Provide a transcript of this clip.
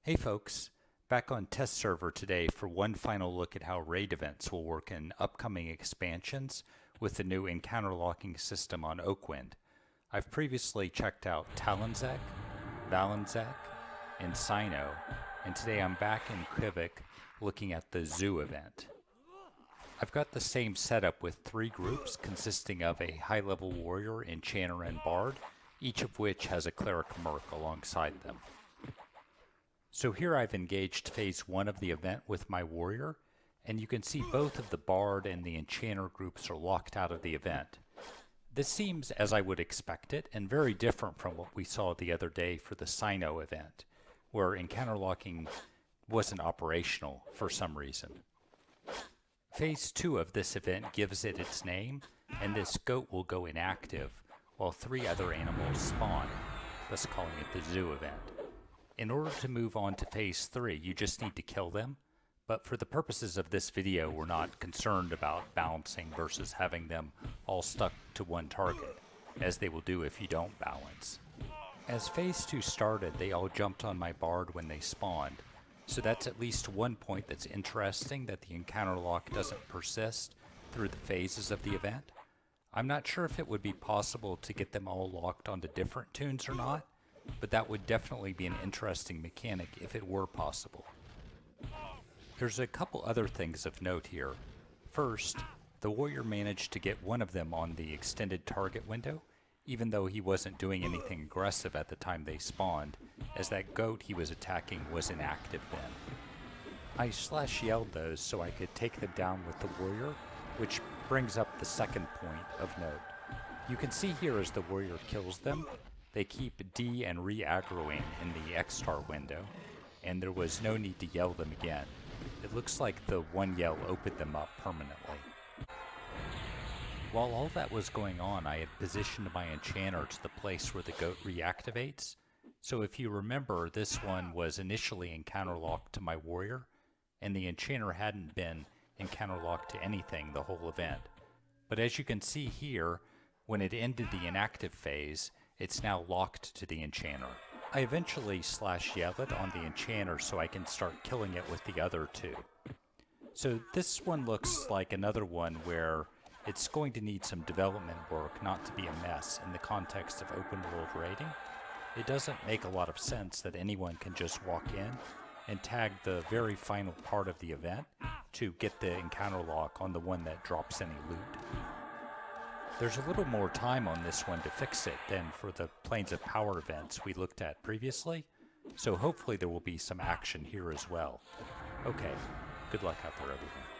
Hey folks, back on test server today for one final look at how raid events will work in upcoming expansions with the new encounter locking system on Oakwynd. I've previously checked out Talonzek, Valenczek, and Sino, and today I'm back in Qvic looking at the zoo event. I've got the same setup with three groups consisting of a high-level warrior, enchanter, and bard, each of which has a cleric merc alongside them. So here I've engaged phase 1 of the event with my warrior, and you can see both of the bard and the enchanter groups are locked out of the event. This seems as I would expect it, and very different from what we saw the other day for the Sino event, where encounter locking wasn't operational for some reason. Phase 2 of this event gives it its name, and this goat will go inactive while 3 other animals spawn, thus calling it the zoo event. In order to move on to phase 3, you just need to kill them, but for the purposes of this video, we're not concerned about balancing versus having them all stuck to one target, as they will do if you don't balance. As phase 2 started, they all jumped on my bard when they spawned, so that's at least one point that's interesting, that the encounter lock doesn't persist through the phases of the event. I'm not sure if it would be possible to get them all locked onto different tunes or not, but that would definitely be an interesting mechanic if it were possible. There's a couple other things of note here. First, the warrior managed to get one of them on the extended target window, even though he wasn't doing anything aggressive at the time they spawned, as that goat he was attacking was inactive then. I /yelled those so I could take them down with the warrior, which brings up the second point of note. You can see here as the warrior kills them, they keep D and re-aggroing in the X-Star window, and there was no need to yell them again. It looks like the one yell opened them up permanently. While all that was going on, I had positioned my enchanter to the place where the goat reactivates. So if you remember, this one was initially encounter locked to my warrior, and the enchanter hadn't been encounter locked to anything the whole event. But as you can see here, when it ended the inactive phase, it's now locked to the enchanter. I eventually /yell it on the enchanter so I can start killing it with the other two. So this one looks like another one where it's going to need some development work not to be a mess in the context of open world raiding. It doesn't make a lot of sense that anyone can just walk in and tag the very final part of the event to get the encounter lock on the one that drops any loot. There's a little more time on this one to fix it than for the Planes of Power events we looked at previously, so hopefully there will be some action here as well. Okay, good luck out there everyone.